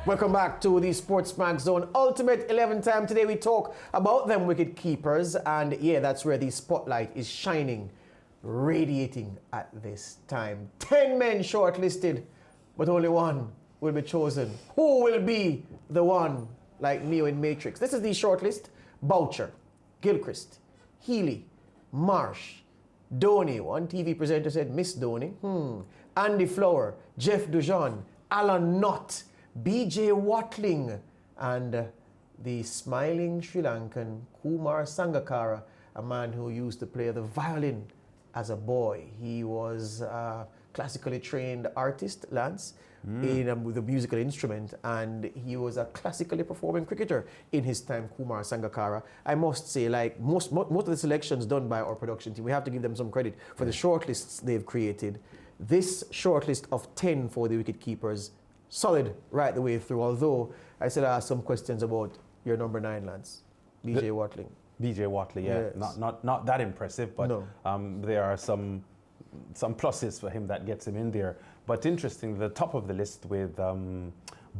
Welcome back to the SportsMax Zone Ultimate 11 time. Today we talk about them wicket keepers, and yeah, that's where the spotlight is shining, radiating at this time. 10 men shortlisted, but only one will be chosen. Who will be the one, like Neo in Matrix? This is the shortlist. Boucher, Gilchrist, Healy, Marsh, Dhoni. One TV presenter said Miss Dhoni. Andy Flower, Jeff Dujon, Alan Knott, BJ Whittling, and the smiling Sri Lankan Kumar Sangakkara, a man who used to play the violin as a boy. He was a classically trained artist, Lance, with a musical instrument, and he was a classically performing cricketer in his time, Kumar Sangakkara. I must say, like most of the selections done by our production team, we have to give them some credit for the shortlists they've created. This shortlist of 10 for the wicket keepers, solid right the way through, although I still ask some questions about your number 9, Lance, BJ Whittling. BJ Whittling, yeah, yes. Not that impressive, but no. There are some pluses for him that gets him in there. But interesting, the top of the list with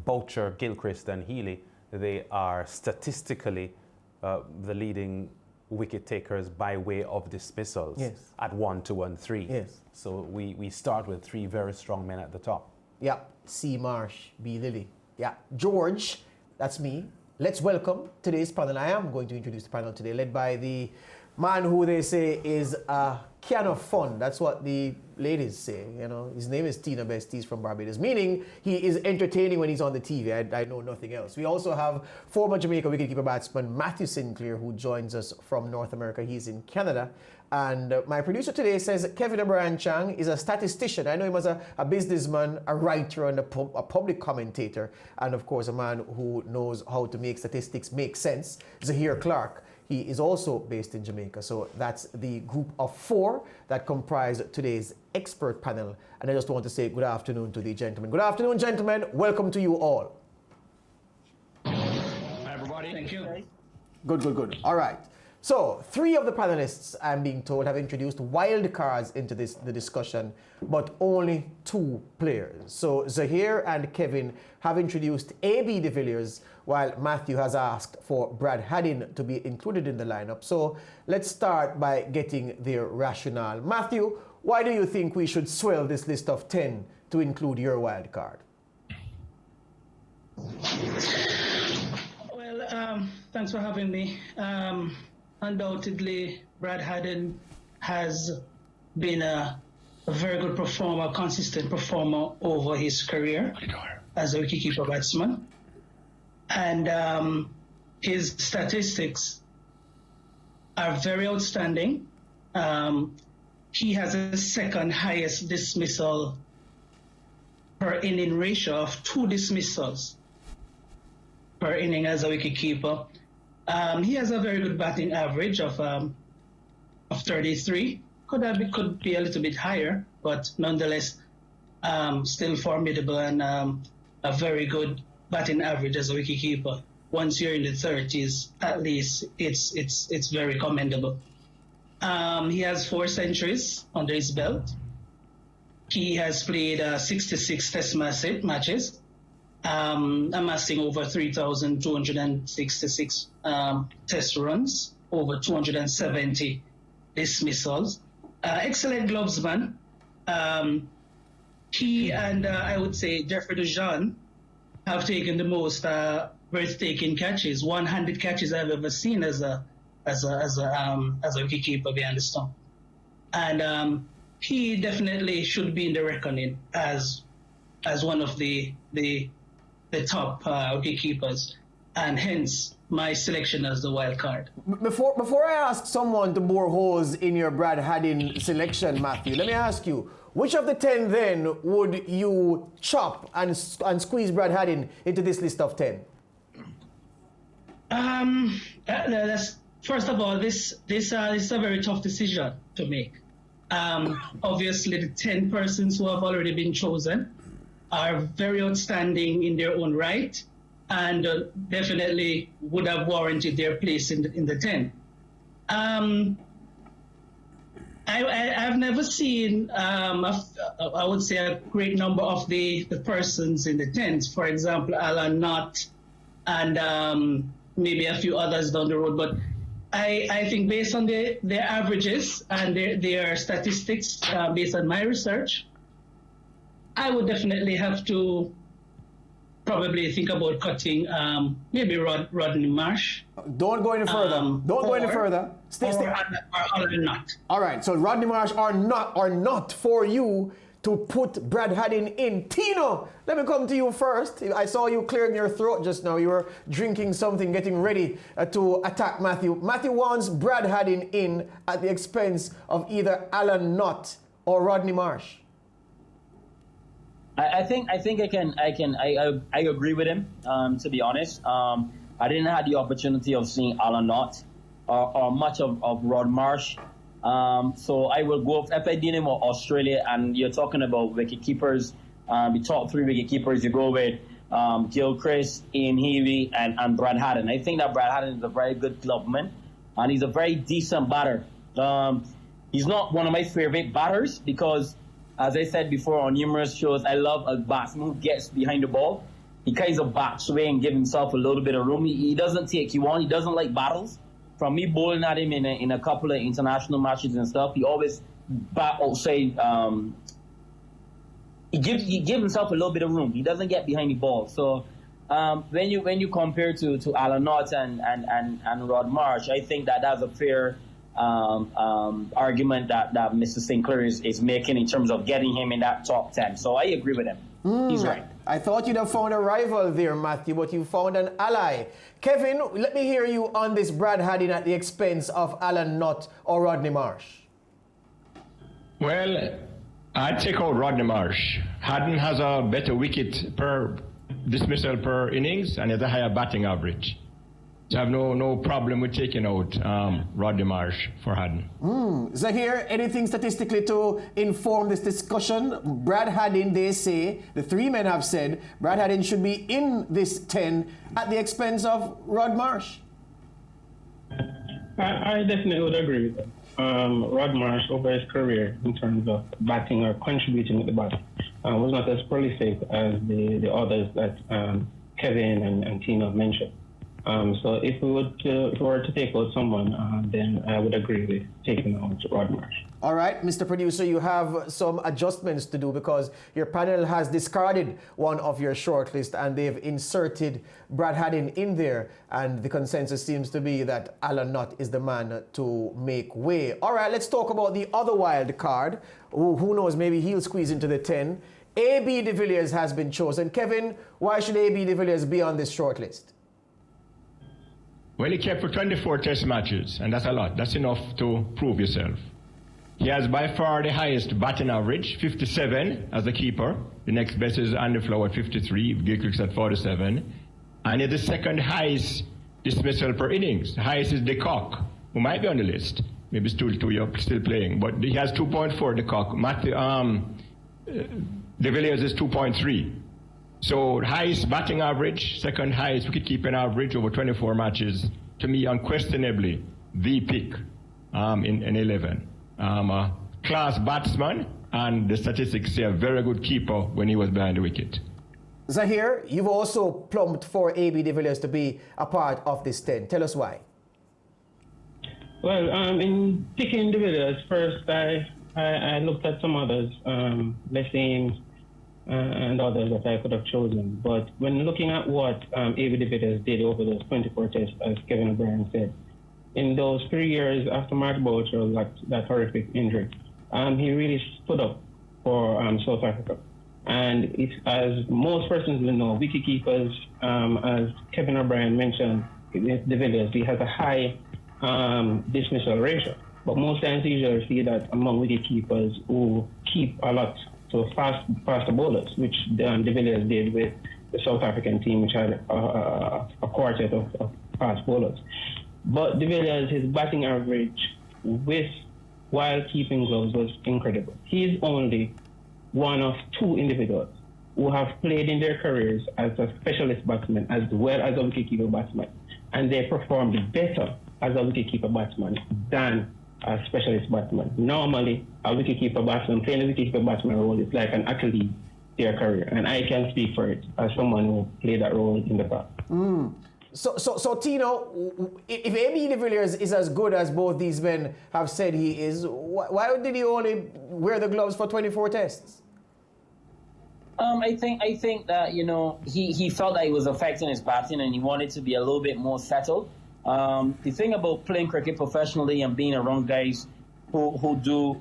Boucher, Gilchrist and Healy, they are statistically the leading wicket takers by way of dismissals, yes, at 1, 2 and 3. Yes. So we start with 3 very strong men at the top. Yeah, C. Marsh, B. Lilly. Yeah, George, that's me. Let's welcome today's panel. I am going to introduce the panel today, led by the man who they say is a can of fun. That's what the ladies say. You know, his name is Tino Besties from Barbados, meaning he is entertaining when he's on the TV. I know nothing else. We also have former Jamaica wicketkeeper batsman Matthew Sinclair, who joins us from North America. He's in Canada. And my producer today says Kevin O'Brien Chang is a statistician. I know him as a businessman, a writer, and a public commentator, and of course a man who knows how to make statistics make sense. Zaheer Clarke. He is also based in Jamaica. So that's the group of 4 that comprise today's expert panel. And I just want to say good afternoon to the gentlemen. Good afternoon, gentlemen. Welcome to you all. Hi, everybody. Thank you. Good. All right. So 3 of the panelists, I'm being told, have introduced wildcards into the discussion, but only 2 players. So Zaheer and Kevin have introduced A.B. de Villiers, while Matthew has asked for Brad Haddin to be included in the lineup. So let's start by getting their rationale. Matthew, why do you think we should swell this list of 10 to include your wild card? Well, thanks for having me. Undoubtedly, Brad Haddin has been a very good performer, consistent performer over his career as a wicketkeeper batsman. And his statistics are very outstanding. He has a second highest dismissal per inning ratio of 2 dismissals per inning as a wicketkeeper. He has a very good batting average of 33. Could be a little bit higher, but nonetheless, still formidable and a very good batting average as a wicketkeeper. Once you're in the 30s, at least it's very commendable. He has 4 centuries under his belt. He has played 66 Test matches, amassing over 3,266 Test runs, over 270 dismissals. Excellent glovesman. He and I would say Jeffrey Dujon have taken the most breathtaking catches, one-handed catches I've ever seen as a wicketkeeper behind the stump. And he definitely should be in the reckoning as one of the top wicketkeepers, and hence my selection as the wild card. Before I ask someone to bore holes in your Brad Haddin selection, Matthew, let me ask you, which of the 10 then would you chop and squeeze Brad Haddin into this list of 10? First of all, this is a very tough decision to make. Obviously, the 10 persons who have already been chosen are very outstanding in their own right. and definitely would have warranted their place in the 10. I've never seen, I would say, a great number of the persons in the 10s. For example, Alan Knott and maybe a few others down the road. But I think based on their averages and their statistics, based on my research, I would definitely have to probably think about cutting maybe Rodney Marsh. Don't go any further. Don't go any further. Stay. Or other than not. All right. So Rodney Marsh are not for you to put Brad Haddin in. Tino, let me come to you first. I saw you clearing your throat just now. You were drinking something, getting ready to attack Matthew. Matthew wants Brad Haddin in at the expense of either Alan Knott or Rodney Marsh. I think I agree with him. To be honest, I didn't have the opportunity of seeing Alan Knott or much of Rod Marsh. So I will go if I did him with Australia, and you're talking about wicket keepers. The top 3 wicket keepers, you go with Gilchrist, Ian Healy, and Brad Haddin. I think that Brad Haddin is a very good clubman, and he's a very decent batter. He's not one of my favorite batters because, as I said before on numerous shows, I love a batsman who gets behind the ball. He kind of backs away and gives himself a little bit of room. He doesn't take you on. He doesn't like battles. From me bowling at him in a couple of international matches and stuff, he always bat outside. He gives himself a little bit of room. He doesn't get behind the ball. So when you compare to Alan Knott and Rod Marsh, I think that's a fair argument that Mr. Sinclair is making in terms of getting him in that top 10. So I agree with him. He's right. I thought you'd have found a rival there, Matthew, but you found an ally. Kevin, let me hear you on this Brad Haddin at the expense of Alan Knott or Rodney Marsh. Well, I'd take out Rodney Marsh. Haddin has a better wicket per dismissal per innings and has a higher batting average. So I have no problem with taking out Rodney Marsh for Haddin. Zaheer, anything statistically to inform this discussion? Brad Haddin, they say, the 3 men have said, Brad Haddin should be in this 10 at the expense of Rod Marsh. I definitely would agree with that. Rod Marsh, over his career, in terms of batting or contributing with the bat, was not as prolific as the others that Kevin and Tino mentioned. So if we were to take out someone, then I would agree with taking out Rod Marsh. All right, Mr. Producer, you have some adjustments to do because your panel has discarded one of your shortlist and they've inserted Brad Haddin in there. And the consensus seems to be that Alan Knott is the man to make way. All right, let's talk about the other wild card. Who knows, maybe he'll squeeze into the 10. A.B. de Villiers has been chosen. Kevin, why should A.B. de Villiers be on this shortlist? Well, he kept for 24 test matches, and that's a lot. That's enough to prove yourself. He has by far the highest batting average, 57 as a keeper. The next best is Andy Flower at 53, Gilchrist at 47. And he's the second highest dismissal per innings. The highest is De Kock, who might be on the list. Maybe still too young, still playing. But he has 2.4, De Kock. De Villiers is 2.3. So highest batting average, second highest wicket-keeping average over 24 matches. To me, unquestionably, the pick in 11. A class batsman, and the statistics say a very good keeper when he was behind the wicket. Zaheer, you've also plumped for A.B. de Villiers to be a part of this 10. Tell us why. Well, in picking de Villiers, first I looked at some others, Lessing and others that I could have chosen. But when looking at what A.B. de Villiers did over those 24 tests, as Kevin O'Brien said, in those 3 years after Mark Boucher got that horrific injury, he really stood up for South Africa. And it, as most persons will know, wicket-keepers, as Kevin O'Brien mentioned, de Villiers, he has a high dismissal ratio. But most times you usually see that among wicket-keepers who keep a lot, so faster bowlers, which de Villiers did with the South African team, which had a quartet of fast bowlers. But de Villiers, his batting average while keeping gloves was incredible. He is only one of 2 individuals who have played in their careers as a specialist batsman as well as a wicketkeeper batsman, and they performed better as a wicketkeeper batsman than a specialist batsman. Normally, a wicketkeeper batsman playing a wicketkeeper batsman role is like an athlete their career, and I can speak for it as someone who played that role in the past. So Tino, if AB de Villiers is as good as both these men have said he is, why did he only wear the gloves for 24 tests? I think that, you know, he felt that he was affecting his batting and he wanted to be a little bit more settled. The thing about playing cricket professionally and being around guys who do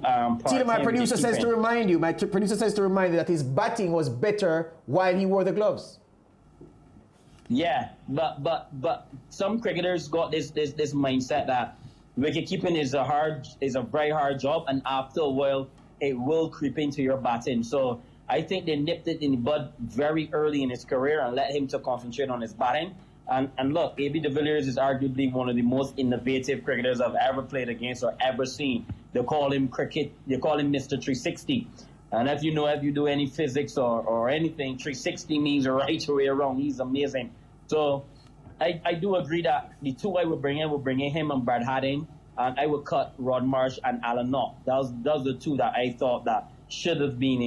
Tino, my producer says to remind you that his batting was better while he wore the gloves. Yeah, but some cricketers got this mindset that wicket keeping is a very hard job, and after a while it will creep into your batting. So I think they nipped it in the bud very early in his career and let him to concentrate on his batting. And look, AB de Villiers is arguably one of the most innovative cricketers I've ever played against or ever seen. They call him Mr. 360. And if you do any physics or anything, 360 means the right way around. He's amazing. So I do agree that the two I would bring in him and Brad Haddin, and I would cut Rod Marsh and Alan Knott. Those the two that I thought that should have been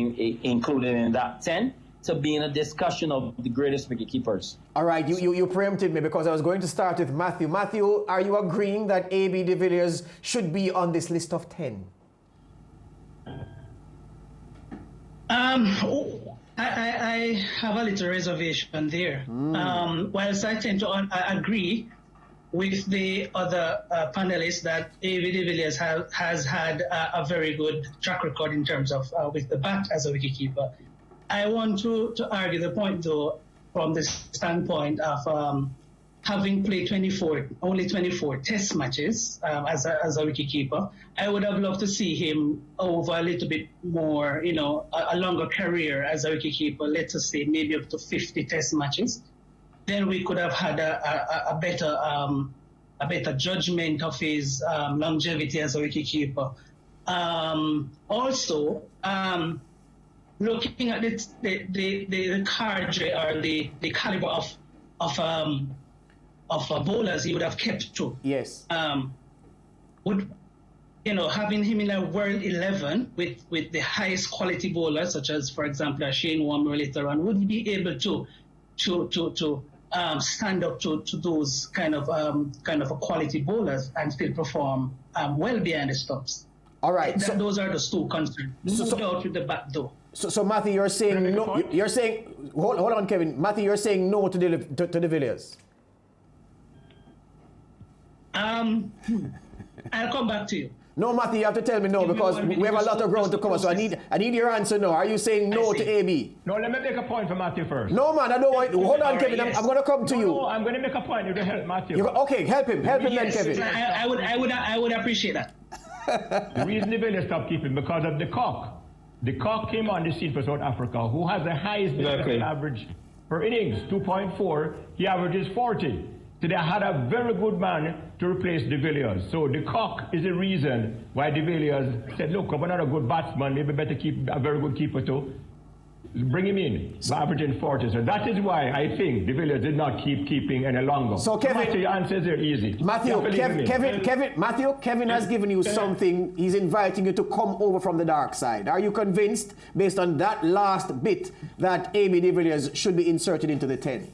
included in that 10 to be in a discussion of the greatest wicket keepers. All right, you preempted me because I was going to start with Matthew. Matthew, are you agreeing that AB de Villiers should be on this list of 10? I have a little reservation there. Whilst I tend to agree with the other panelists that AB de Villiers has had a very good track record in terms of with the bat as a wicketkeeper, I want to argue the point, though, from the standpoint of having played only 24 test matches as a wicketkeeper. I would have loved to see him over a little bit more, you know, a longer career as a wicketkeeper, let's just say maybe up to 50 test matches. Then we could have had a better judgment of his longevity as a wicketkeeper. Also, looking at the cadre or the caliber of bowlers he would have kept to. Yes. Having him in a World 11 with the highest quality bowlers, such as, for example, Shane Warne later on, would he be able to stand up to those kind of quality bowlers and still perform well behind the stumps? All right. Those are the two concerns. No doubt with the bat, though. So Matthew, you're saying no. You're saying hold on, Kevin. Matthew, you're saying no to the Villiers. I'll come back to you. No, Matthew, you have to tell me no because we have a lot of ground to cover. So I need your answer now. Are you saying no to AB? No, let me make a point for Matthew first. No, man, I don't want. Hold on, Kevin. Yes. I'm going to come to you. No, I'm going to make a point. You can help Matthew. Okay, help him. Help him then, Kevin. I would appreciate that. The reason the Villiers stopped keeping because of the Clarke. The Clarke came on the scene for South Africa, who has the highest average per innings, 2.4. He averages 40. So they had a very good man to replace de Villiers. So the Clarke is the reason why de Villiers said, look, I'm not a good batsman, maybe better keep a very good keeper too. Bring him in, averaging 40. So that is why I think de Villiers did not keeping any longer. So Kevin, Matthew, your answers are easy. Kevin has given you something. He's inviting you to come over from the dark side. Are you convinced, based on that last bit, that AB de Villiers should be inserted into the 10?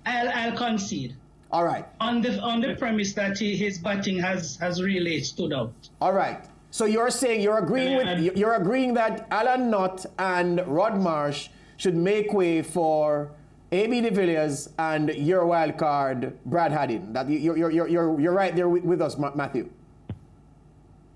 I'll concede. All right. On the premise that his batting has really stood out. All right. So you're saying you're agreeing that Alan Knott and Rod Marsh should make way for AB de Villiers and your wild card Brad Haddin. That you're right there with us, Matthew.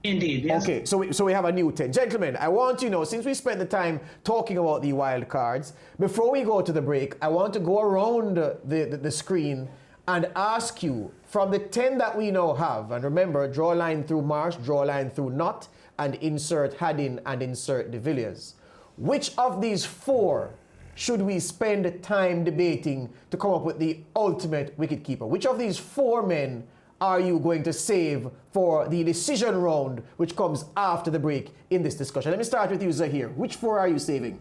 Indeed, yes. Okay, so we have a new 10. Gentlemen, I want to know, since we spent the time talking about the wild cards, before we go to the break, I want to go around the screen and ask you, from the 10 that we now have, and remember, draw a line through Marsh, draw a line through Knott, and insert Haddin and insert de Villiers. Which of these 4 should we spend time debating to come up with the ultimate wicketkeeper? Which of these 4 men are you going to save for the decision round, which comes after the break in this discussion? Let me start with you, Zaheer. Which 4 are you saving?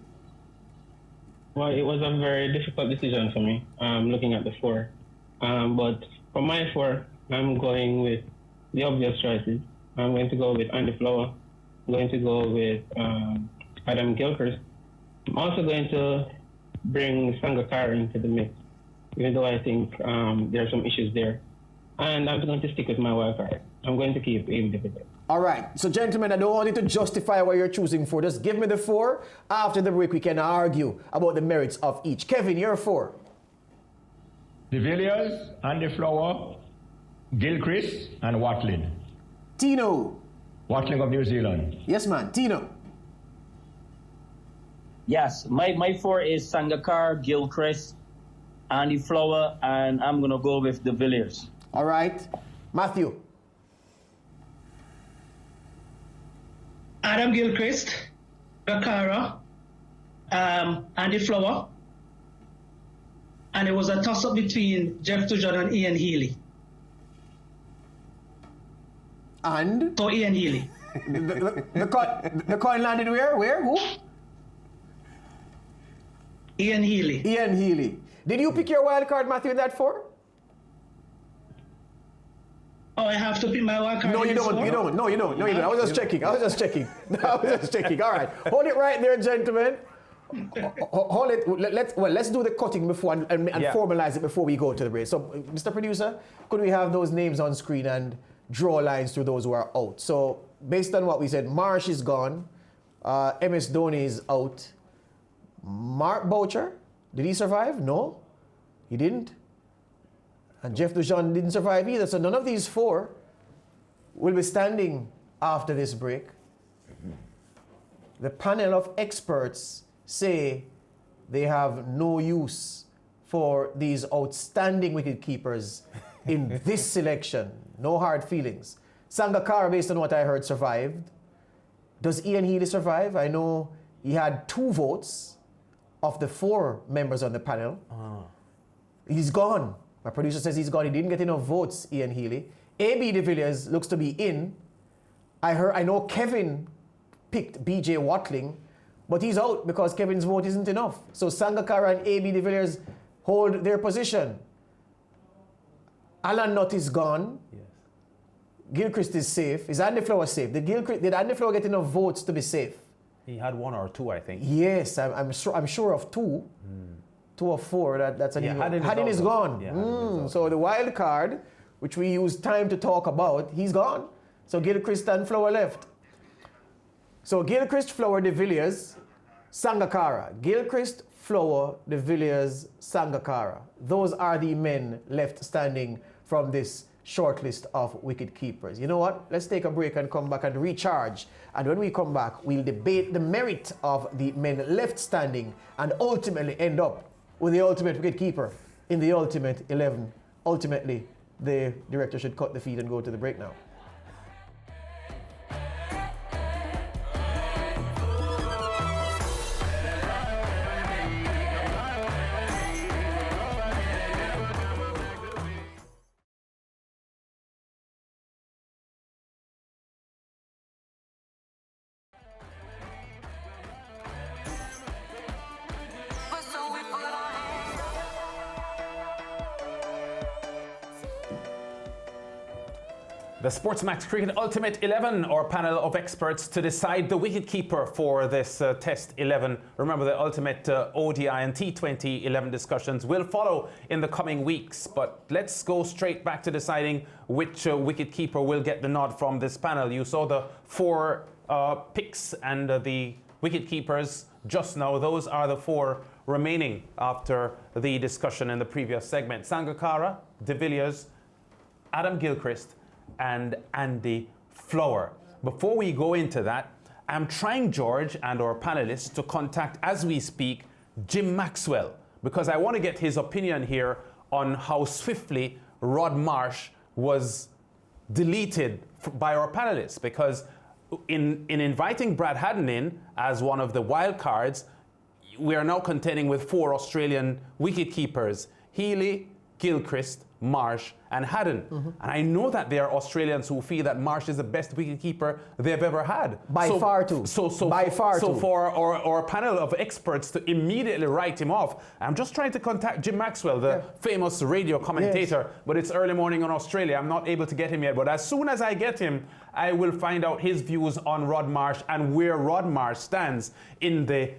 Well, it was a very difficult decision for me, looking at the 4. But for my 4, I'm going with the obvious choices. I'm going to go with Andy Flower. I'm going to go with Adam Gilchrist. I'm also going to bring Sangakkara into the mix, even though I think there are some issues there. And I'm going to stick with my wild card. I'm going to keep AB de Villiers. All right. So, gentlemen, I don't want you to justify what you're choosing for. Just give me the 4. After the break, we can argue about the merits of each. Kevin, your 4. De Villiers, Andy Flower, Gilchrist, and Whittling. Tino. Whittling of New Zealand. Yes, man. Tino. Yes, my 4 is Sangakkara, Gilchrist, Andy Flower, and I'm going to go with de Villiers. All right. Matthew. Adam Gilchrist, Sangakkara, Andy Flower, and it was a toss-up between Jeff Dujon and Ian Healy. And? So Ian Healy. the coin landed where? Where? Who? Ian Healy. Ian Healy. Did you pick your wild card, Matthew, in that 4? Oh, I have to pick my wild card. No, you don't. You don't. No, you don't. No, you don't. I was just checking. All right. Hold it right there, gentlemen. Hold it. Let's do the cutting before and formalize it before we go to the break. So, Mr. Producer, could we have those names on screen and draw lines through those who are out? So, based on what we said, Marsh is gone. MS Dhoni is out. Mark Boucher, did he survive? No, he didn't. And Jeff Dujon didn't survive either. So none of these 4 will be standing after this break. The panel of experts say they have no use for these outstanding wicket-keepers in this selection. No hard feelings. Sangakkara, based on what I heard, survived. Does Ian Healy survive? I know he had 2 votes of the 4 members on the panel. He's gone. My producer says he's gone. He didn't get enough votes, Ian Healy. AB de Villiers looks to be in. I know Kevin picked BJ Whittling, but he's out because Kevin's vote isn't enough. So Sangakkara and AB de Villiers hold their position. Alan Nutt is gone. Yes. Gilchrist is safe. Is Andy Flower safe? Did Andy Flower get enough votes to be safe? He had 1 or 2, I think. Yes, I'm sure of 2. 2 or 4. That's an Haddon is gone. Yeah, so the wild card, which we used time to talk about, he's gone. So Gilchrist and Flower left. So Gilchrist, Flower, de Villiers, Sangakkara. Gilchrist, Flower, de Villiers, Sangakkara. Those are the men left standing from this shortlist of wicket keepers. You know what? Let's take a break and come back and recharge. And when we come back, we'll debate the merit of the men left standing and ultimately end up with the ultimate wicket keeper in the ultimate 11. Ultimately, the director should cut the feed and go to the break now. The SportsMax Cricket Ultimate 11, or panel of experts to decide the wicket-keeper for this Test 11. Remember, the Ultimate ODI and T20 11 discussions will follow in the coming weeks. But let's go straight back to deciding which wicket-keeper will get the nod from this panel. You saw the 4 picks and the wicket-keepers just now. Those are the 4 remaining after the discussion in the previous segment. Sangakkara, de Villiers, Adam Gilchrist, and Andy Flower. Before we go into that, I'm trying, George, and our panelists to contact, as we speak, Jim Maxwell, because I want to get his opinion here on how swiftly Rod Marsh was deleted by our panelists. Because in inviting Brad Haddon in as one of the wild cards, we are now contending with 4 Australian wicket keepers: Healy, Gilchrist, Marsh, and Haddon. And I know that there are Australians who feel that Marsh is the best wicketkeeper they've ever had. By far too. So for a panel of experts to immediately write him off, I'm just trying to contact Jim Maxwell, the famous radio commentator, but it's early morning in Australia. I'm not able to get him yet, but as soon as I get him, I will find out his views on Rod Marsh and where Rod Marsh stands in the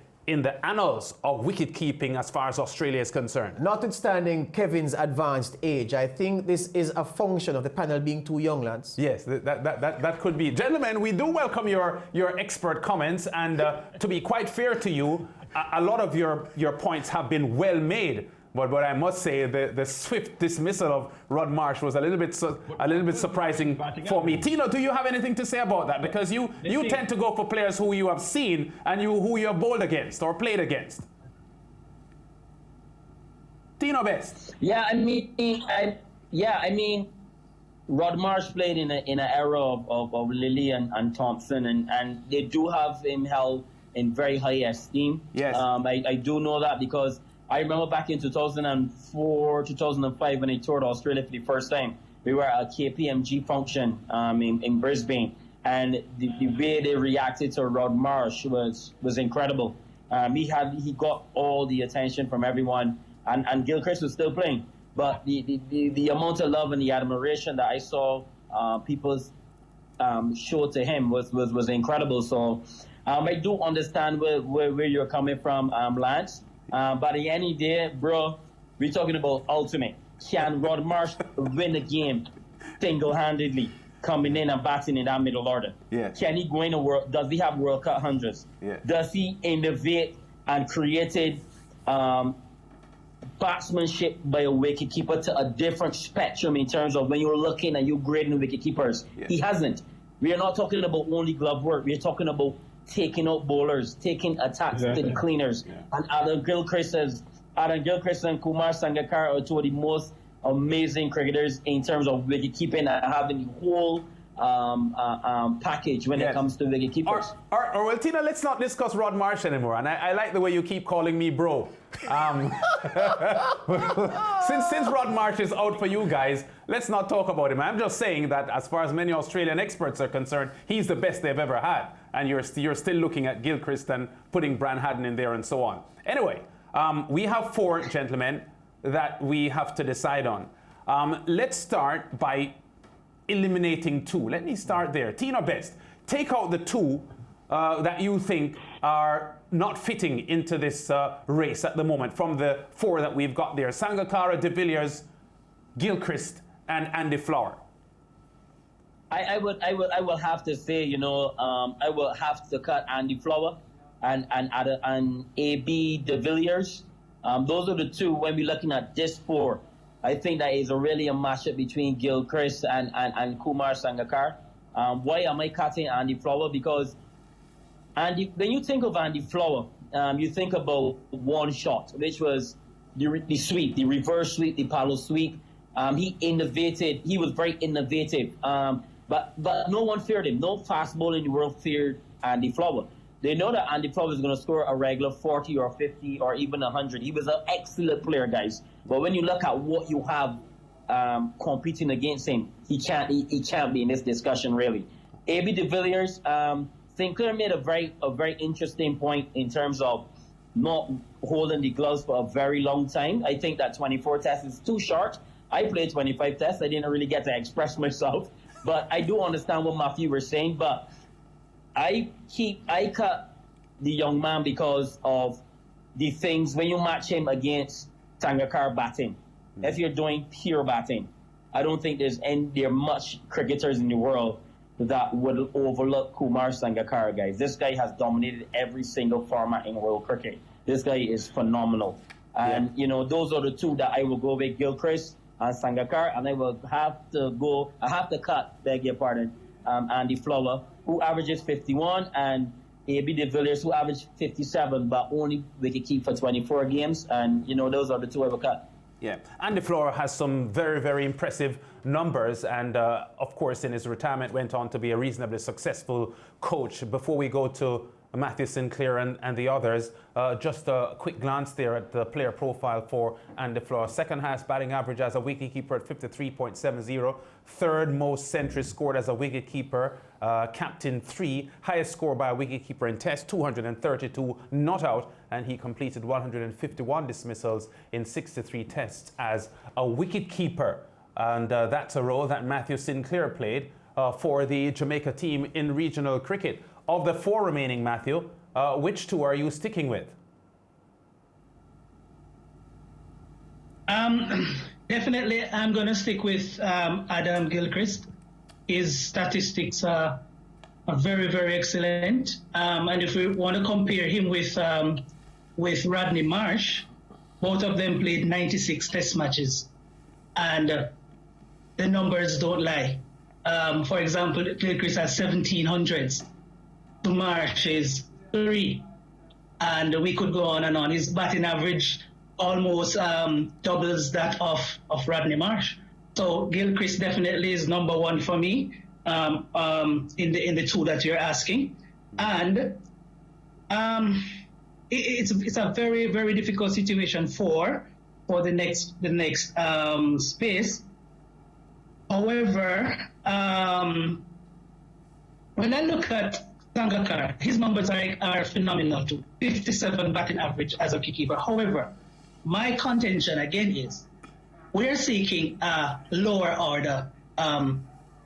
annals of wicket-keeping as far as Australia is concerned. Notwithstanding Kevin's advanced age, I think this is a function of the panel being too young, lads. Yes, that could be. Gentlemen, we do welcome your expert comments, and to be quite fair to you, a lot of your points have been well made. But I must say the swift dismissal of Rod Marsh was a little bit surprising for me. Tino, do you have anything to say about that? Because you tend to go for players who you have seen and who you have bowled against or played against. Tino best. Yeah, I mean, Rod Marsh played in an era of Lilly and Thompson, and they do have him held in very high esteem. Yes. I do know that because I remember back in 2004, 2005 when I toured Australia for the first time. We were at a KPMG function in Brisbane, and the way they reacted to Rod Marsh was incredible. He got all the attention from everyone, and Gilchrist was still playing. But the amount of love and the admiration that I saw people show to him was incredible. So I do understand where you're coming from, Lance. But at the end of the day, bro, we're talking about ultimate. Can Rod Marsh win the game single-handedly, coming in and batting in that middle order? Yeah. Can he go in the world? Does he have World Cup hundreds? Yeah. Does he innovate and created batsmanship by a wicketkeeper to a different spectrum in terms of when you're looking and you're grading wicketkeepers? Yeah. He hasn't. We are not talking about only glove work. We are talking about taking out bowlers, taking attacks to the cleaners. Yeah. And Adam Gilchrist and Kumar Sangakkara are two of the most amazing cricketers in terms of wicket keeping and having the whole package when it comes to wicket keepers. Well, Tina, let's not discuss Rod Marsh anymore. And I like the way you keep calling me bro. Since Rod Marsh is out for you guys, let's not talk about him. I'm just saying that as far as many Australian experts are concerned, he's the best they've ever had. And you're still looking at Gilchrist and putting Bran Haddon in there and so on. Anyway, we have 4 gentlemen that we have to decide on. Let's start by eliminating 2. Let me start there. Tino best. Take out the 2 that you think are not fitting into this race at the moment from the 4 that we've got there. Sangakkara, De Villiers, Gilchrist, and Andy Flower. I will have to say, I will have to cut Andy Flower and AB De Villiers. Those are the 2 when we're looking at this 4. I think that is really a matchup between Gilchrist and Kumar Sangakkara. Why am I cutting Andy Flower? Because when you think of Andy Flower, you think about one shot, which was the sweep, the reverse sweep, the Palo sweep. He innovated. He was very innovative. But no one feared him. No fast bowler in the world feared Andy Flower. They know that Andy Flower is going to score a regular 40 or 50 or even 100. He was an excellent player, guys. But when you look at what you have competing against him, he can't be in this discussion, really. AB De Villiers, Sinclair made a very interesting point in terms of not holding the gloves for a very long time. I think that 24 tests is too short. I played 25 tests. I didn't really get to express myself. But I do understand what Matthew was saying. But I cut the young man because of the things when you match him against Sangakkara batting. If you're doing pure batting, I don't think there are much cricketers in the world that would overlook Kumar Sangakkara, guys. This guy has dominated every single format in world cricket. This guy is phenomenal. And, those are the 2 that I will go with, Gilchrist and Sangakkara, and I have to cut, beg your pardon, Andy Flower, who averages 51, and AB De Villiers, who averaged 57, but only wicket keep for 24 games, and, those are the 2 I will cut. Yeah, Andy Flower has some very, very impressive numbers, and of course in his retirement went on to be a reasonably successful coach. Before we go to Matthew Sinclair and the others. Just a quick glance there at the player profile for Andy Flower. Second highest batting average as a wicketkeeper at 53.70. Third most centuries scored as a wicketkeeper. Captain 3. Highest score by a wicketkeeper in Test, 232 not out. And he completed 151 dismissals in 63 tests as a wicketkeeper. And that's a role that Matthew Sinclair played for the Jamaica team in regional cricket. Of the 4 remaining, Matthew, which 2 are you sticking with? Definitely, I'm going to stick with Adam Gilchrist. His statistics are very, very excellent. And if we want to compare him with Rod Marsh, both of them played 96 test matches. And the numbers don't lie. For example, Gilchrist has 1700s. To Marsh is 3. And we could go on and on. His batting average almost doubles that of Rodney Marsh. So Gilchrist definitely is number 1 for me in the 2 that you're asking. And it's a very, very difficult situation for the next space. However, when I look at Sangakkara, his numbers are phenomenal too. 57 batting average as a wicketkeeper. However, my contention again is we're seeking a lower order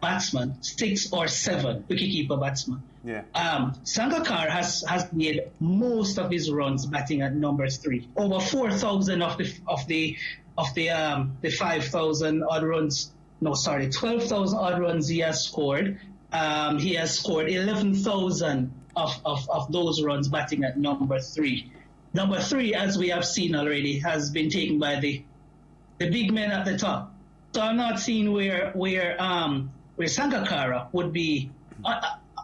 batsman, 6 or 7 wicketkeeper batsman. Yeah. Sangakkara has made most of his runs batting at number 3. Over 4,000 of the 5,000 odd runs. No, sorry, 12,000 odd runs he has scored. He has scored 11,000 of those runs batting at number 3. Number 3, as we have seen already, has been taken by the big men at the top. So I'm not seeing where Sangakkara would be.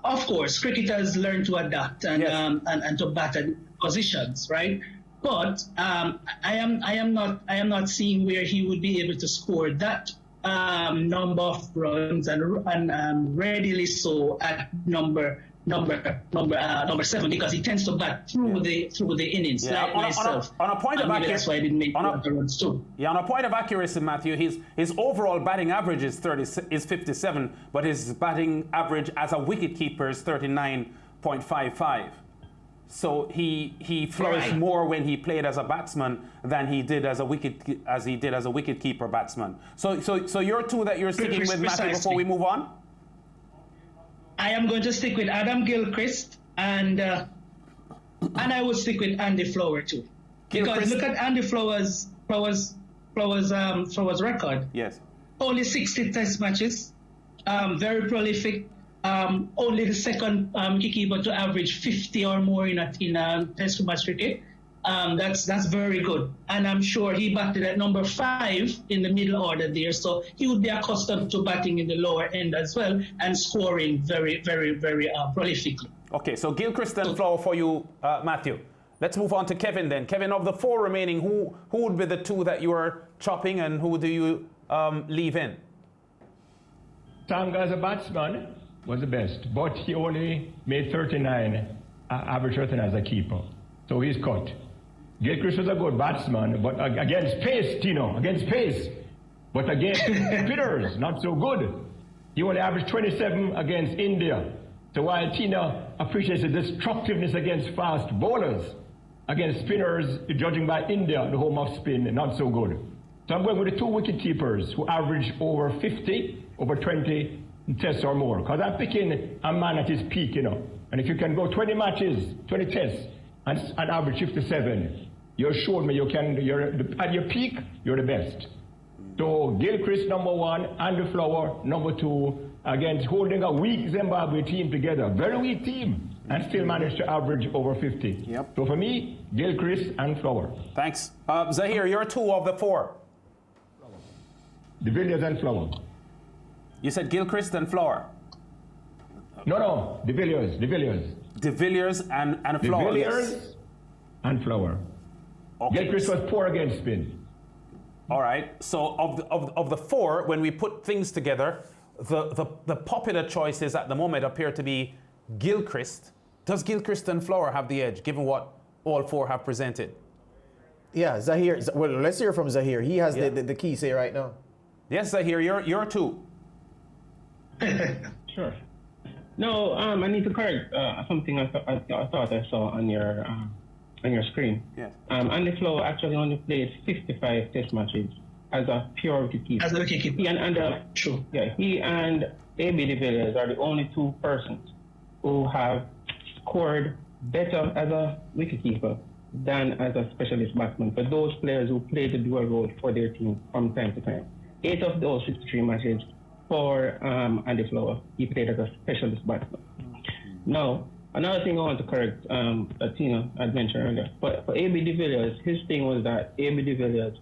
Of course, cricketers learn to adapt and to bat at positions, right? But I am not seeing where he would be able to score that number of runs and readily so at number 7, because he tends to bat through the innings. Yeah. Like myself. On a point of accuracy, that's why I didn't make the runs too. Yeah, on a point of accuracy, Matthew, his overall batting average is 57, but his batting average as a wicketkeeper is 39.55. So he flourished more when he played as a batsman than he did as a wicketkeeper batsman. So your 2 that you're sticking with, Matthew, before we move on? I am going to stick with Adam Gilchrist and I would stick with Andy Flower too. Because look at Andy Flower's record. Yes. Only 60 test matches, very prolific. Only the second wicketkeeper to average 50 or more in a test match cricket. That's very good. And I'm sure he batted at number 5 in the middle order there. So he would be accustomed to batting in the lower end as well and scoring very, very, very prolifically. Okay, so Gilchrist and Flower for you, Matthew. Let's move on to Kevin then. Kevin, of the 4 remaining, who would be the 2 that you are chopping and who do you leave in? Chang as a batsman was the best, but he only made 39, average 39 as a keeper. So he's cut. Gilchrist was a good batsman, but against pace, Tino, against pace. But against spinners, not so good. He only averaged 27 against India. So while Tino appreciates the destructiveness against fast bowlers, against spinners, judging by India, the home of spin, not so good. So I'm going with the 2 wicket keepers who average over 50, over 20 tests or more. Because I'm picking a man at his peak, you know. And if you can go 20 matches, 20 tests, and average 57, you're showing me at your peak, you're the best. So Gilchrist number 1, Andy Flower number 2, against holding a weak Zimbabwe team together, very weak team, and still managed to average over 50. Yep. So for me, Gilchrist and Flower. Thanks. Zaheer, you're 2 of the 4. De Villiers and Flower. You said Gilchrist and Flower. No, De Villiers. De Villiers and Flower. De Villiers and Flower. Okay. Gilchrist was poor against spin. All right. So of the 4, when we put things together, the popular choices at the moment appear to be Gilchrist Does Gilchrist and Flower have the edge, given what all four have presented? Yeah, Zaheer. Well, let's hear from Zaheer. He has the key say right now. Yes, Zaheer, you're two. Sure. No, I need to correct something I thought I saw on your screen. Yes. Andy Flower actually only played 55 Test matches as a pure wicket-keeper. As a wicket-keeper. True. Yeah, he and A.B. de Villiers are the only two persons who have scored better as a wicket-keeper than as a specialist batsman. For those players who played the dual role for their team from time to time. 8 of those 63 matches for Andy Flower, he played as a specialist batsman. Now, another thing I want to correct that Tino had mentioned earlier, but for A.B. de Villiers, his thing was that A.B. de Villiers,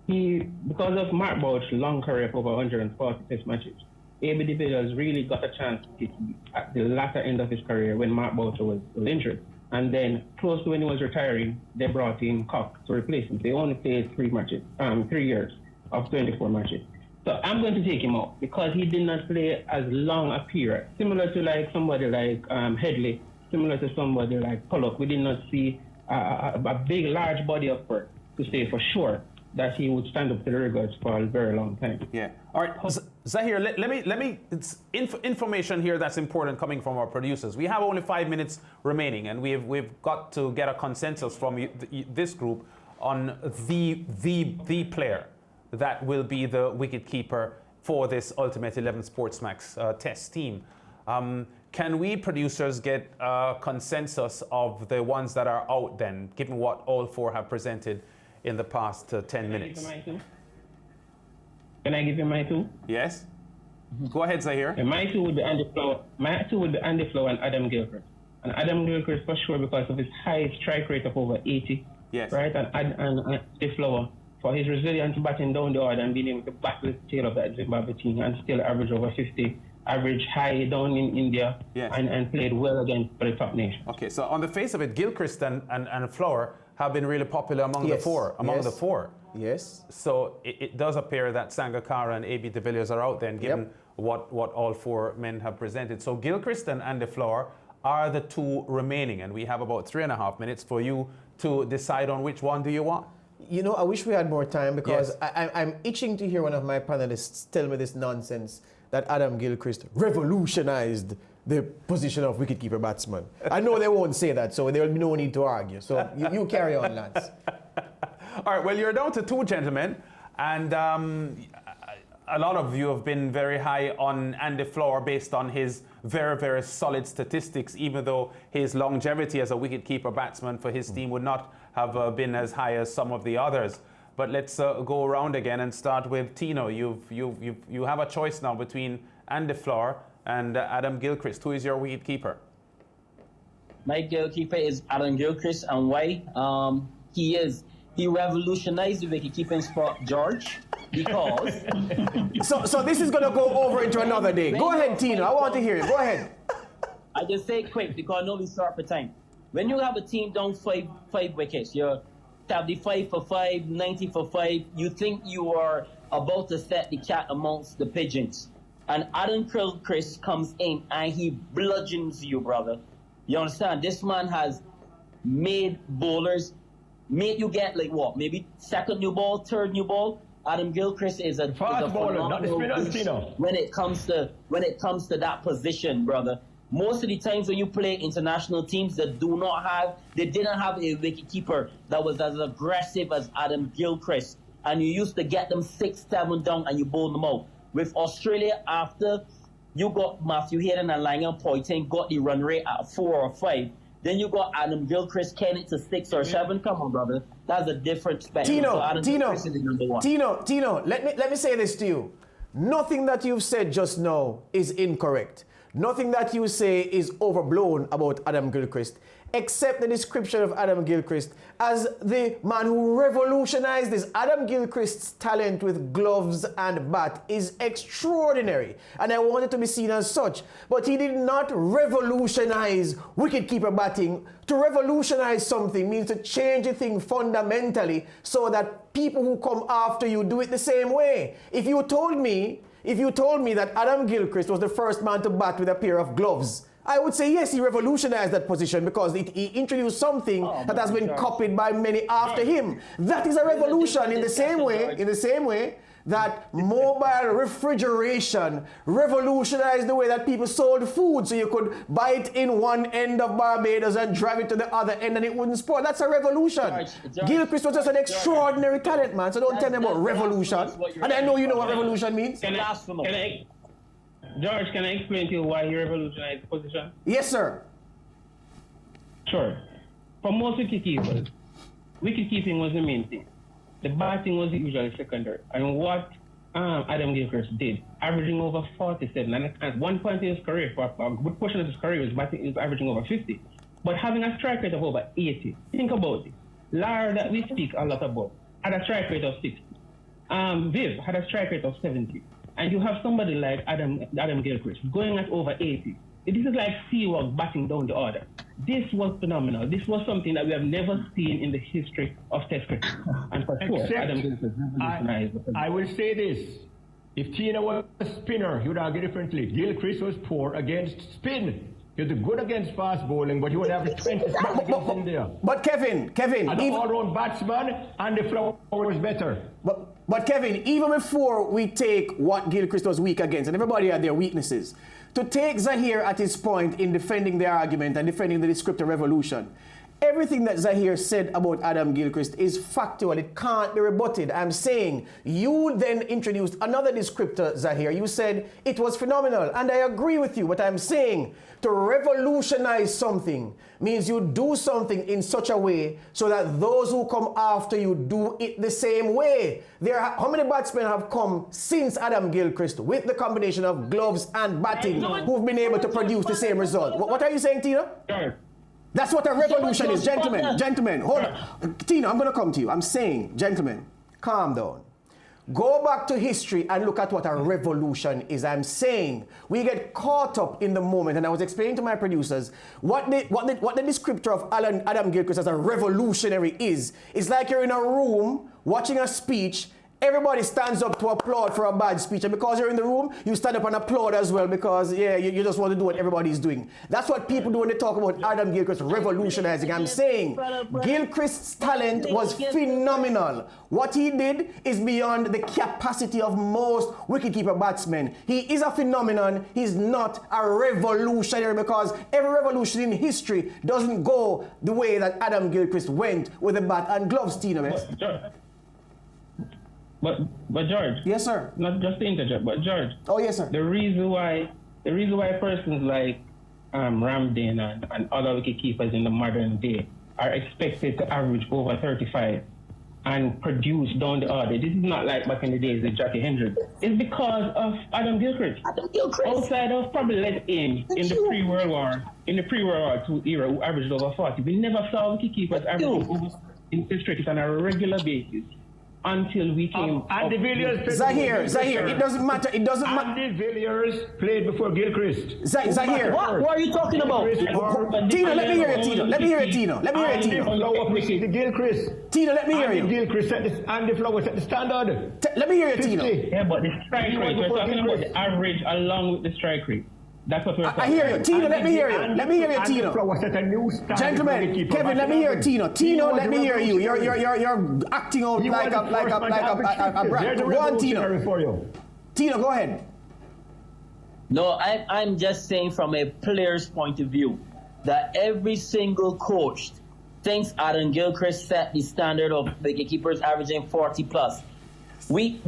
because of Mark Bouch's long career of over 140 Test matches, A.B. de Villiers really got a chance at the latter end of his career when Mark Boucher was injured. And then, close to when he was retiring, they brought in Clarke to replace him. They only played 3 years of 24 matches. So I'm going to take him out because he did not play as long a period. Similar to like somebody like Headley, similar to somebody like Pollock, we did not see a big, large body of work to say for sure that he would stand up to the rigors for a very long time. Yeah. All right, Zaheer, let me. It's information here that's important coming from our producers. We have only 5 minutes remaining, and we've got to get a consensus from this group on the player that will be the wicket-keeper for this Ultimate 11 SportsMax test team. Can we, producers, get a consensus of the ones that are out then, given what all four have presented in the past 10 minutes? Can I give you my two? Yes. Go ahead, Zaheer. Yeah, my two would be Andy Flower. My two would be Andy Flower and Adam Gilchrist. And Adam Gilchrist for sure because of his high strike rate of over 80. Yes. Right? And Andy Flower for his resilience batting down the order and being able to battle the tail of that Zimbabwe team and still average over 50, average high down in India, yes, and played well against the top nation. Okay, so on the face of it, Gilchrist and Flower have been really popular among the four. Yes. So it does appear that Sangakkara and A.B. de Villiers are out then, given what all four men have presented. So Gilchrist and Andy Flower are the two remaining, and we have about 3.5 minutes for you to decide on which one do you want. You know, I wish we had more time because I'm itching to hear one of my panelists tell me this nonsense that Adam Gilchrist revolutionized the position of wicketkeeper batsman. I know they won't say that, so there will be no need to argue. So you carry on, Lance. All right, well, you're down to two, gentlemen, and a lot of you have been very high on Andy Flower based on his very, very solid statistics, even though his longevity as a wicketkeeper batsman for his team would not have been as high as some of the others. But let's go around again and start with Tino. You have a choice now between Andy Flower and Adam Gilchrist. Who is your wicketkeeper? My goalkeeper is Adam Gilchrist, and why? He revolutionized the wicket-keeping sport, George, because... So this is going to go over into another day. Go ahead, Tino. I want to hear you. Go ahead. I just say it quick because I know we start for time. When you have a team down five wickets, you're 75 for 5, 90 for 5, you think you are about to set the cat amongst the pigeons. And Adam Gilchrist comes in and he bludgeons you, brother. You understand? This man has made bowlers, made you get like what? Maybe second new ball, third new ball. Adam Gilchrist is a fast bowler, not the spinners, Tino. When it comes to that position, brother. Most of the times when you play international teams that they didn't have a wicketkeeper that was as aggressive as Adam Gilchrist, and you used to get them 6-7 down and you bowl them out. With Australia, after you got Matthew Hayden and Langham Poynting got the run rate at 4 or 5, then you got Adam Gilchrist carrying it to 6 or 7. Come on, brother, that's a different spectrum. Tino, let me say this to you. Nothing that you've said just now is incorrect. Nothing that you say is overblown about Adam Gilchrist, except the description of Adam Gilchrist as the man who revolutionized this. Adam Gilchrist's talent with gloves and bat is extraordinary, and I want it to be seen as such. But he did not revolutionize wicketkeeper batting. To revolutionize something means to change a thing fundamentally so that people who come after you do it the same way. If you told me that Adam Gilchrist was the first man to bat with a pair of gloves I would say yes, he revolutionized that position because he introduced something that has been copied by many after him. That is a revolution in the same way that mobile refrigeration revolutionized the way that people sold food, so you could buy it in one end of Barbados and drive it to the other end and it wouldn't spoil. That's a revolution. Gilchrist was just an extraordinary talent, man, so don't tell me about revolution. And I know you know what revolution means. George, can I explain to you why he revolutionized the position? Yes, sir. Sure. For most wicket-keepers, wicket-keeping was the main thing. The batting was usually secondary. And what Adam Gilchrist did, averaging over 47, and at one point in his career, for a good portion of his career, he was averaging over 50. But having a strike rate of over 80, think about it. Lara, that we speak a lot about, had a strike rate of 60. Viv had a strike rate of 70. And you have somebody like Adam Gilchrist going at over 80. This is like Seawalk batting down the order. This was phenomenal. This was something that we have never seen in the history of Test cricket. And for sure, Adam Gilchrist revolutionized the position. I will say this. If Tino was a spinner, he would argue differently. Gilchrist was poor against spin. He was good against fast bowling, but he would have 20 spots against him there. But Kevin, and the all-round batsman and the flower was better. But Kevin, even before we take what Gilchrist was weak against, and everybody had their weaknesses, to take Zaheer at his point in defending the argument and defending the descriptive revolution, everything that Zaheer said about Adam Gilchrist is factual. It can't be rebutted. I'm saying you then introduced another descriptor, Zaheer. You said it was phenomenal, and I agree with you. But I'm saying to revolutionize something means you do something in such a way so that those who come after you do it the same way. How many batsmen have come since Adam Gilchrist with the combination of gloves and batting who've been able to produce the same result? What are you saying, Tino? That's what a revolution is, gentlemen. Gentlemen, hold on. Tino, I'm going to come to you. I'm saying, gentlemen, calm down. Go back to history and look at what a revolution is. I'm saying we get caught up in the moment, and I was explaining to my producers what the descriptor of Adam Gilchrist as a revolutionary is. It's like you're in a room watching a speech. Everybody stands up to applaud for a bad speech, and because you're in the room, you stand up and applaud as well because, you just want to do what everybody's doing. That's what people do when they talk about Adam Gilchrist revolutionizing. I'm saying Gilchrist's talent was phenomenal. What he did is beyond the capacity of most wicketkeeper batsmen. He is a phenomenon. He's not a revolutionary because every revolution in history doesn't go the way that Adam Gilchrist went with the bat and gloves, Tino. But George. Yes, sir. Not just to interject, but George. Oh, yes, sir. The reason why persons like Ramdin and other wicket keepers in the modern day are expected to average over 35 and produce down the order. This is not like back in the days with Jackie Hendricks. It's because of Adam Gilchrist. Outside of probably Les Ames in the pre-World War II era who averaged over 40. We never saw wicket keepers averaging over in Test cricket on a regular basis. Until we came. Andy Villiers. Zaheer, it doesn't matter. It doesn't matter. Andy Villiers played before Gilchrist. Zaheer. What are you talking about? Tino, let me hear you, Tino. Let me hear you, Tino. Let me hear you, Tino. Gilchrist. Tino, let me hear you. Gilchrist set Andy Flower set the standard. Let me hear you, Tino. Yeah, but the strike rate, we're talking about the average along with the strike rate. That's what we're talking about. I hear you. Tino, let me hear you. Let me hear you, Tino. Gentlemen, Kevin, let me hear Tino. Tino, let me hear you. You're acting out like a brat. Go on, Tino. Tino, go ahead. No, I'm just saying from a player's point of view that every single coach thinks Adam Gilchrist set the standard of wicket-keepers averaging 40 plus. We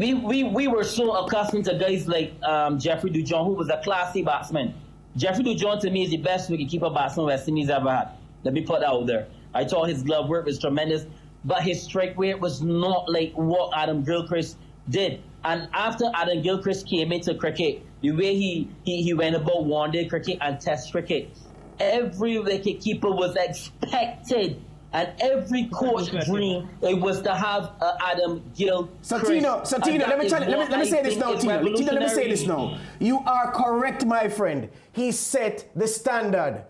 were so accustomed to guys like Jeffrey Dujon, who was a classy batsman. Jeffrey Dujon, to me, is the best wicket-keeper batsman West Indies ever had. Let me put that out there. I thought his glove work was tremendous, but his strike rate was not like what Adam Gilchrist did. And after Adam Gilchrist came into cricket, the way he went about one-day cricket and Test cricket, every wicket-keeper was expected. And every coach dream it was to have Adam Gilchrist. So Tino, let me say this now, Tino. Tino, let me say this now. You are correct, my friend. He set the standard.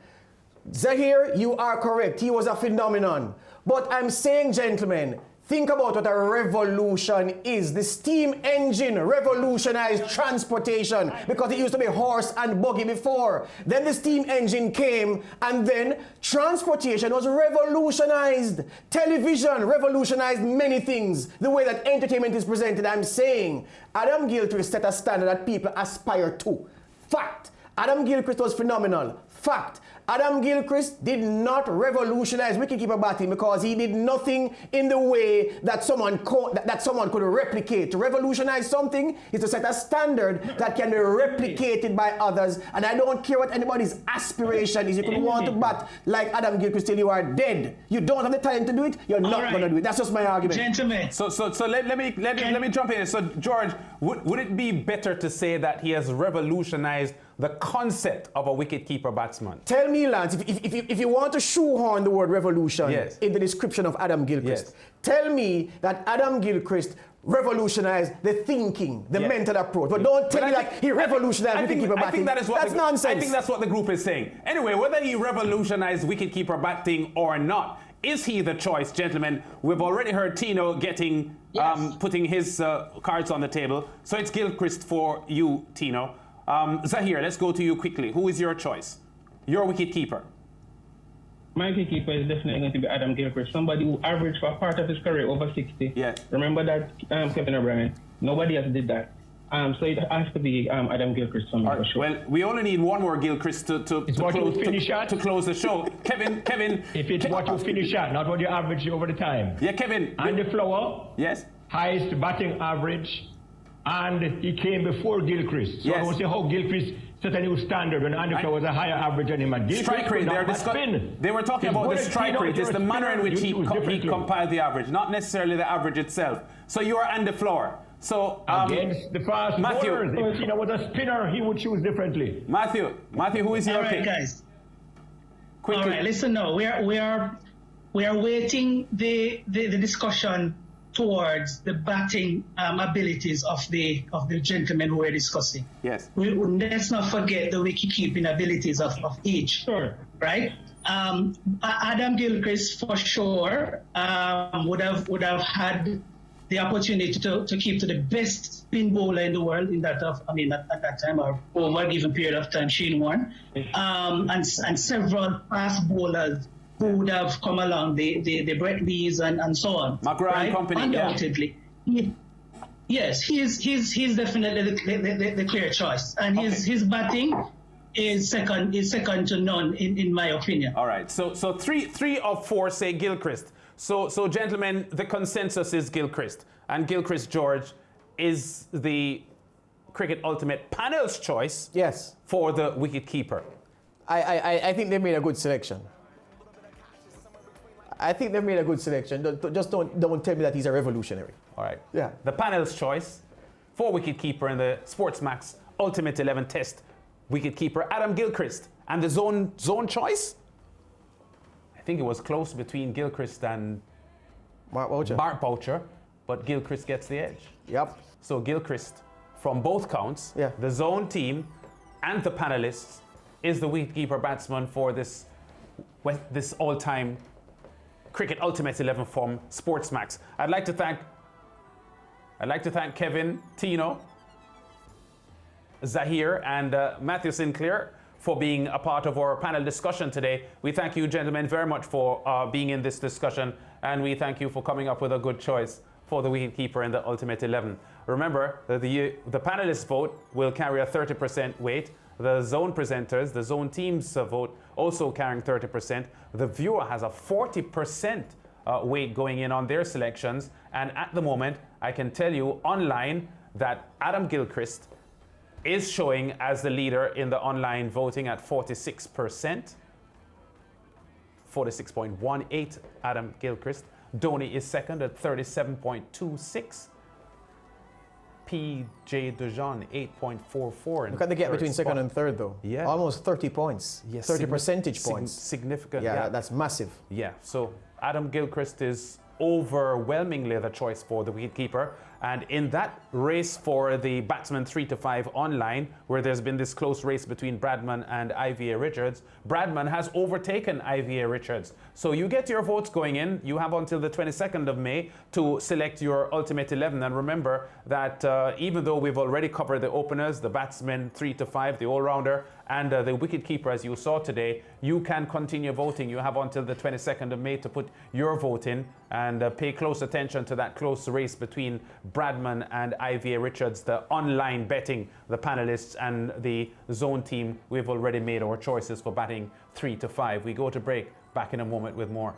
Zaheer, you are correct. He was a phenomenon. But I'm saying, gentlemen, Think about what a revolution is. The steam engine revolutionized transportation because it used to be horse and buggy before. Then the steam engine came and then transportation was revolutionized. Television revolutionized many things. The way that entertainment is presented, I'm saying Adam Gilchrist set a standard that people aspire to. Fact. Adam Gilchrist was phenomenal. Fact. Adam Gilchrist did not revolutionize wicket-keeper batting because he did nothing in the way that someone could replicate. To revolutionize something is to set a standard that can be replicated by others. And I don't care what anybody's aspiration is. You could want to bat like Adam Gilchrist till you are dead. You don't have the talent to do it, you're not going to do it. That's just my argument. Gentlemen. So let me jump in. So George, would it be better to say that he has revolutionized the concept of a wicket-keeper batsman? Tell me, Lance, if you want to shoehorn the word revolution in the description of Adam Gilchrist, tell me that Adam Gilchrist revolutionized the thinking, the mental approach. But don't tell me that he revolutionized wicket-keeper batting. That's nonsense. I think that's what the group is saying. Anyway, whether he revolutionized wicket-keeper batting or not, is he the choice, gentlemen? We've already heard Tino getting putting his cards on the table. So it's Gilchrist for you, Tino. Zaheer, let's go to you quickly. Who is your choice? Your wicket-keeper. My wicket-keeper is definitely going to be Adam Gilchrist, somebody who averaged for a part of his career over 60. Yeah. Remember that, Kevin O'Brien? Nobody else did that. So it has to be Adam Gilchrist for me, for sure. Well, we only need one more Gilchrist to close the show. Kevin. If it's what you finish at, not what you average over the time. Yeah, Kevin. Andy Flower. Yes. Highest batting average. And he came before Gilchrist. So I don't see how Gilchrist set a new standard when Andy Flower was a higher average than him. And strike rate, they were talking about the strike rate. It's the manner in which he compiled the average, not necessarily the average itself. So you are Andy Flower. So against the fast bowlers, if Tino was a spinner, he would choose differently. Matthew, who is your pick? All right, guys. Quickly. All right, listen now. We are weighting the discussion towards the batting abilities of the gentlemen who we're discussing. Yes. Let's not forget the wicket-keeping abilities of each. Sure. Right. Adam Gilchrist for sure would have had the opportunity to keep to the best spin bowler in the world at that time or over a given period of time, Shane Warne, and several fast bowlers who would have come along, the Brett Lees and so on. McGrath and company, undoubtedly. Yes, he's definitely the clear choice, and his batting is second to none in my opinion. All right, so three of four say Gilchrist. So gentlemen, the consensus is Gilchrist, and Gilchrist George is the Cricket Ultimate panel's choice. Yes. For the wicket-keeper. I think they made a good selection. I think they've made a good selection. Just don't tell me that he's a revolutionary. All right. Yeah. The panel's choice for wicket-keeper in the SportsMax Ultimate 11 Test, wicket-keeper Adam Gilchrist. And the zone choice? I think it was close between Gilchrist and Mark Boucher, but Gilchrist gets the edge. Yep. So Gilchrist, from both counts, the zone team and the panelists, is the wicket-keeper batsman for this all-time Cricket Ultimate 11 from SportsMax. I'd like to thank Kevin, Tino, Zaheer, and Matthew Sinclair for being a part of our panel discussion today. We thank you, gentlemen, very much for being in this discussion, and we thank you for coming up with a good choice for the wicket-keeper in the Ultimate 11. Remember, the panelists' vote will carry a 30% weight. The zone presenters, the zone team's vote also carrying 30%. The viewer has a 40% weight going in on their selections. And at the moment, I can tell you online that Adam Gilchrist is showing as the leader in the online voting at 46%. 46.18, Adam Gilchrist. Dhoni is second at 37.26. P.J. Dejean, 8.44. Look at the gap between second and third, though. Yeah. Almost 30 points. Yes. 30 percentage points. Significant. Yeah, that's massive. Yeah. So Adam Gilchrist is overwhelmingly the choice for the wicketkeeper. And in that race for the batsman 3 to 5 online, where there's been this close race between Bradman and IVA Richards, Bradman has overtaken IVA Richards. So you get your votes going in. You have until the 22nd of May to select your ultimate 11. And remember that even though we've already covered the openers, the batsmen 3 to 5, the all-rounder, and the wicket-keeper, as you saw today, you can continue voting. You have until the 22nd of May to put your vote in, and pay close attention to that close race between Bradman and IVA Richards, the online betting, the panelists and the zone team. We've already made our choices for batting 3 to 5. We go to break. Back in a moment with more.